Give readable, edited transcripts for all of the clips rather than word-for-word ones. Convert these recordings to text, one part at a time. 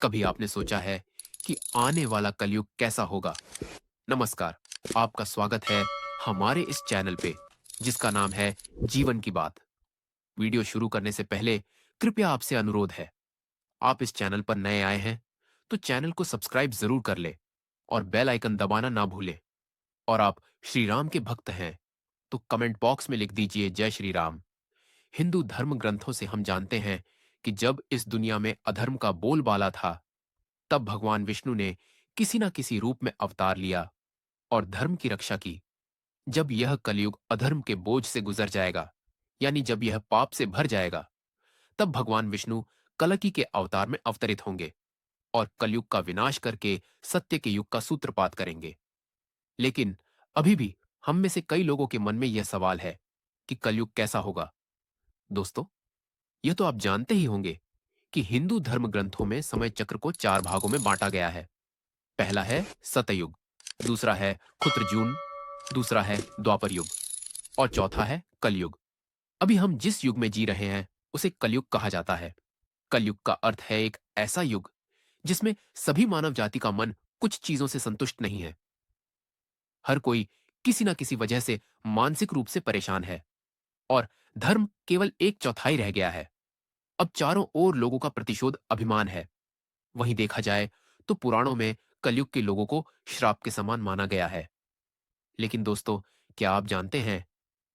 कभी आपने सोचा है कि आने वाला कलयुग कैसा होगा? नमस्कार, आपका स्वागत है हमारे इस चैनल पे, जिसका नाम है जीवन की बात। वीडियो शुरू करने से पहले कृपया आपसे अनुरोध है, आप इस चैनल पर नए आए हैं, तो चैनल को सब्सक्राइब जरूर कर ले और बेल आइकन दबाना ना भूलें। और आप श्री राम के भक्त हैं, तो कमेंट बॉक्स में लिख दीजिए जय श्री राम। हिंदू धर्म ग्रंथों से हम जानते हैं कि जब इस दुनिया में अधर्म का बोलबाला था, तब भगवान विष्णु ने किसी न किसी रूप में अवतार लिया और धर्म की रक्षा की। जब यह कलयुग अधर्म के बोझ से गुजर जाएगा, यानी जब यह पाप से भर जाएगा, तब भगवान विष्णु कलकी के अवतार में अवतरित होंगे और कलयुग का विनाश करके सत्य के युग का सूत्रपात करेंगे। लेकिन अभी भी हम में से कई लोगों के मन में यह सवाल है कि कलयुग कैसा होगा। दोस्तों, यह तो आप जानते ही होंगे कि हिंदू धर्म ग्रंथों में समय चक्र को चार भागों में बांटा गया है। पहला है सतयुग, दूसरा है खुत्रजून, दूसरा है द्वापर युग और चौथा है कलयुग। अभी हम जिस युग में जी रहे हैं, उसे कलयुग कहा जाता है। कलयुग का अर्थ है एक ऐसा युग जिसमें सभी मानव जाति का मन कुछ चीजों से संतुष्ट नहीं है। हर कोई किसी न किसी वजह से मानसिक रूप से परेशान है और धर्म केवल एक चौथाई रह गया है। अब चारों ओर लोगों का प्रतिशोध अभिमान है। वहीं देखा जाए तो पुराणों में कलयुग के लोगों को श्राप के समान माना गया है। लेकिन दोस्तों, क्या आप जानते हैं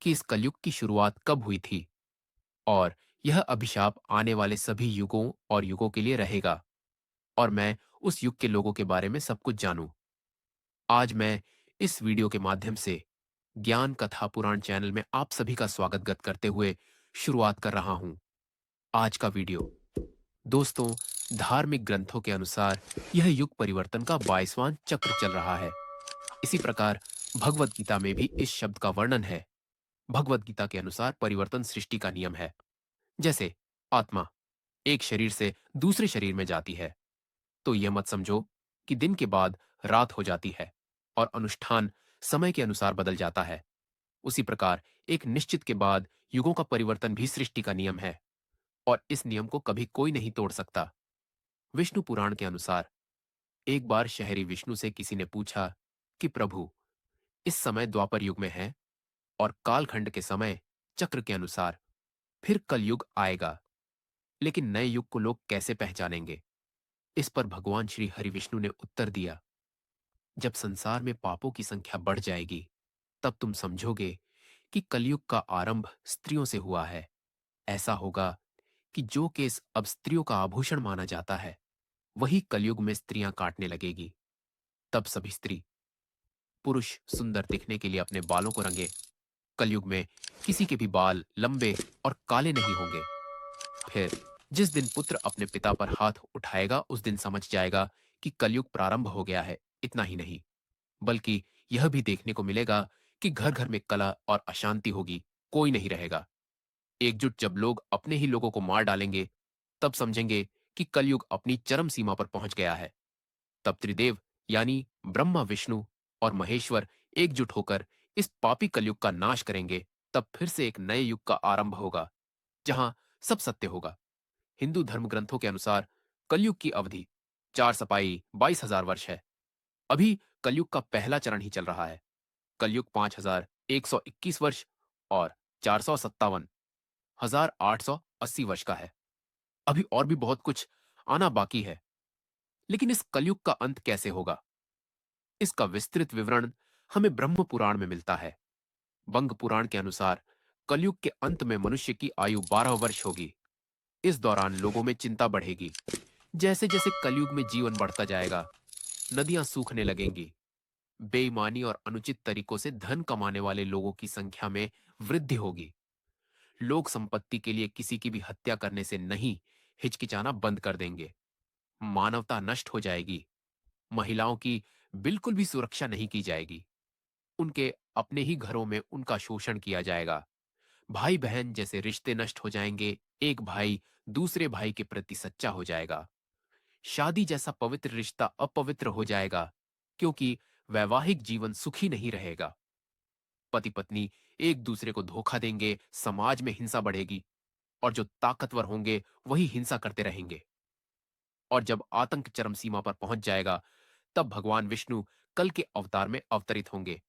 कि इस कलयुग की शुरुआत कब हुई थी और यह अभिशाप आने वाले सभी युगों और युगों के लिए रहेगा? और मैं उस युग के लोगों के बारे में सब कुछ जानूं। आज मैं इस वीडियो के माध्यम से ज्ञान कथा पुराण चैनल में आप सभी का स्वागत करते हुए शुरुआत कर रहा हूं। आज का वीडियो, दोस्तों, धार्मिक ग्रंथों के अनुसार यह युग परिवर्तन का 22वां चक्र चल रहा है। इसी प्रकार भगवत गीता में भी इस शब्द का वर्णन है। भगवत गीता के अनुसार परिवर्तन सृष्टि का नियम है। जैसे आत्मा एक शरीर से दूसरे शरीर में जाती है, तो यह मत समझो कि दिन के बाद रात हो जाती है और अनुष्ठान समय के अनुसार बदल जाता है। उसी प्रकार एक निश्चित के बाद युगों का परिवर्तन भी सृष्टि का नियम है और इस नियम को कभी कोई नहीं तोड़ सकता। विष्णु पुराण के अनुसार एक बार शहरी विष्णु से किसी ने पूछा कि प्रभु, इस समय द्वापर युग में है और कालखंड के समय चक्र के अनुसार फिर कलयुग आएगा, लेकिन नए युग को लोग कैसे पहचानेंगे? इस पर भगवान श्री हरिविष्णु ने उत्तर दिया, जब संसार में पापों की संख्या बढ़ जाएगी, तब तुम समझोगे कि कलयुग का आरंभ स्त्रियों से हुआ है। ऐसा होगा कि जो केस अब स्त्रियों का आभूषण माना जाता है, वही कलयुग में स्त्रियां काटने लगेगी। तब सभी स्त्री पुरुष सुंदर दिखने के लिए अपने बालों को रंगे। कलयुग में किसी के भी बाल लंबे और काले नहीं होंगे। फिर जिस दिन पुत्र अपने पिता पर हाथ उठाएगा, उस दिन समझ जाएगा कि कलयुग प्रारंभ हो गया है। इतना ही नहीं, बल्कि यह भी देखने को मिलेगा कि घर घर में कलह और अशांति होगी, कोई नहीं रहेगा। एकजुट जब लोग अपने ही लोगों को मार डालेंगे, तब समझेंगे कि कलयुग अपनी चरम सीमा पर पहुंच गया है। तब त्रिदेव यानी ब्रह्मा, विष्णु और महेश्वर एकजुट होकर इस पापी कलयुग का नाश करेंगे। तब फिर से एक नए युग का आरंभ होगा, जहां सब सत्य होगा। हिंदू धर्म ग्रंथों के अनुसार कलयुग की अवधि 4 सपाई 22,000 वर्ष है। अभी कलयुग का पहला चरण ही चल रहा है। कलयुग 5,121 वर्ष और 457,880 वर्ष का है। अभी और भी बहुत कुछ आना बाकी है। लेकिन इस कलयुग का अंत कैसे होगा, इसका विस्तृत विवरण हमें ब्रह्म पुराण में मिलता है। बंग पुराण के अनुसार कलयुग के अंत में मनुष्य की आयु 12 वर्ष होगी। इस दौरान लोगों में चिंता बढ़ेगी। जैसे जैसे कलयुग में जीवन बढ़ता जाएगा, नदियां सूखने लगेंगी। बेईमानी और अनुचित तरीकों से धन कमाने वाले लोगों की संख्या में वृद्धि होगी। लोग संपत्ति के लिए किसी की भी हत्या करने से नहीं हिचकिचाना बंद कर देंगे। मानवता नष्ट हो जाएगी। महिलाओं की बिल्कुल भी सुरक्षा नहीं की जाएगी। उनके अपने ही घरों में उनका शोषण किया जाएगा। भाई बहन जैसे रिश्ते नष्ट हो जाएंगे। एक भाई दूसरे भाई के प्रति सच्चा हो जाएगा। शादी जैसा पवित्र रिश्ता अपवित्र हो जाएगा, क्योंकि वैवाहिक जीवन सुखी नहीं रहेगा। पति पत्नी एक दूसरे को धोखा देंगे, समाज में हिंसा बढ़ेगी और जो ताकतवर होंगे वही हिंसा करते रहेंगे। और जब आतंक चरम सीमा पर पहुंच जाएगा, तब भगवान विष्णु कल के अवतार में अवतरित होंगे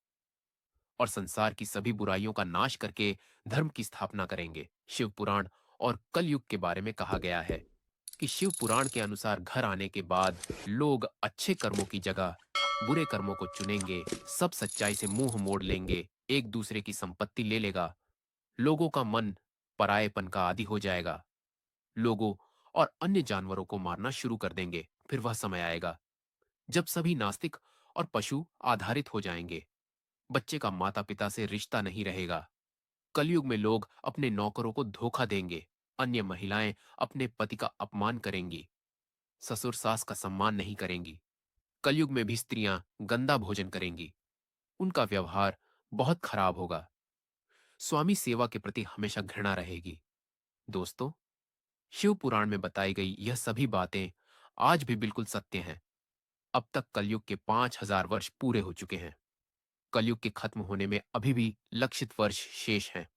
और संसार की सभी बुराइयों का नाश करके धर्म की स्थापना करेंगे। शिव पुराण और कलयुग के बारे में कहा गया है कि शिव पुराण के अनुसार घर आने के बाद लोग अच्छे कर्मों की जगह बुरे कर्मों को चुनेंगे, सब सच्चाई से मुंह मोड़ लेंगे, एक दूसरे की संपत्ति ले लेगा, लोगों का मन परायेपन का आदी हो जाएगा, लोगों और अन्य जानवरों को मारना शुरू कर देंगे। फिर वह समय आएगा जब सभी नास्तिक और पशु आधारित हो जाएंगे। बच्चे का माता पिता से रिश्ता नहीं रहेगा। कलयुग में लोग अपने नौकरों को धोखा देंगे, अन्य महिलाएं अपने पति का अपमान करेंगी, ससुर सास का सम्मान नहीं करेंगी। कलयुग में भी स्त्रियां गंदा भोजन करेंगी, उनका व्यवहार बहुत खराब होगा। स्वामी सेवा के प्रति हमेशा घृणा रहेगी। दोस्तों, शिव पुराण में बताई गई यह सभी बातें आज भी बिल्कुल सत्य हैं। अब तक कलयुग के 5,000 वर्ष पूरे हो चुके हैं। कलयुग के खत्म होने में अभी भी लक्षित वर्ष शेष हैं।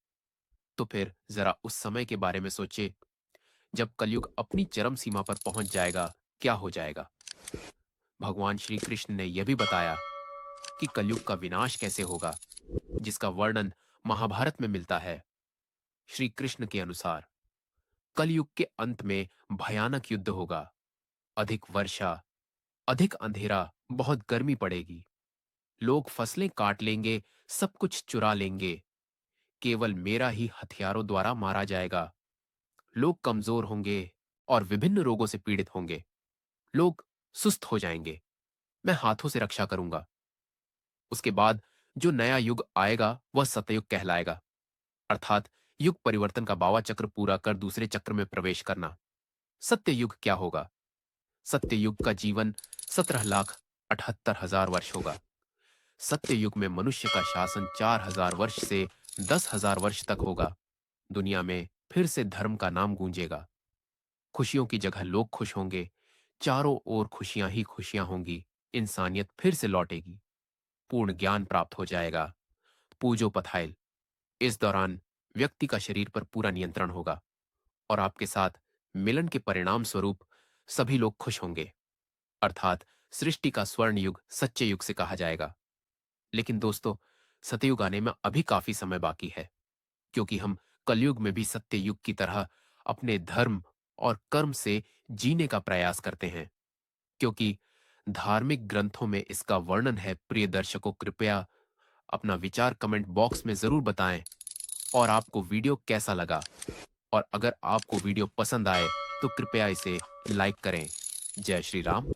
तो फिर जरा उस समय के बारे में सोचिए, जब कलयुग अपनी चरम सीमा पर पहुंच जाएगा, क्या हो जाएगा। भगवान श्री कृष्ण ने यह भी बताया कि कलयुग का विनाश कैसे होगा, जिसका वर्णन महाभारत में मिलता है। श्री कृष्ण के अनुसार कलयुग के अंत में भयानक युद्ध होगा, अधिक वर्षा, अधिक अंधेरा, बहुत गर्मी पड़ेगी, लोग फसलें काट लेंगे, सब कुछ चुरा लेंगे, केवल मेरा ही हथियारों द्वारा मारा जाएगा। लोग कमजोर होंगे और विभिन्न रोगों से पीड़ित होंगे। लोग सुस्त हो जाएंगे। मैं हाथों से रक्षा करूंगा। उसके बाद जो नया युग आएगा वह सतयुग कहलाएगा, अर्थात युग परिवर्तन का बावा चक्र पूरा कर दूसरे चक्र में प्रवेश करना। सत्य युग क्या होगा? सत्य युग का जीवन 17,78,000 वर्ष होगा। सत्य युग में मनुष्य का शासन 4,000 वर्ष से 10,000 वर्ष तक होगा। दुनिया में फिर से धर्म का नाम गूंजेगा। खुशियों की जगह लोग खुश होंगे। चारों ओर खुशियां ही खुशियां होंगी। इंसानियत फिर से लौटेगी। पूर्ण ज्ञान प्राप्त हो जाएगा। पूजो पथाइल। इस दौरान व्यक्ति का शरीर पर पूरा नियंत्रण होगा और आपके साथ मिलन के परिणाम स्वरूप सभी लोग खुश होंगे, अर्थात सृष्टि का स्वर्ण युग सच्चे युग से कहा जाएगा। लेकिन दोस्तों, सतयुग आने में अभी काफी समय बाकी है, क्योंकि हम कलयुग में भी सत्य युग की तरह अपने धर्म और कर्म से जीने का प्रयास करते हैं। क्योंकि धार्मिक ग्रंथों में इसका वर्णन है। प्रिय दर्शकों, कृपया अपना विचार कमेंट बॉक्स में जरूर बताएं और आपको वीडियो कैसा लगा। और अगर आपको वीडियो पसंद आए तो कृपया इसे लाइक करें। जय श्री राम।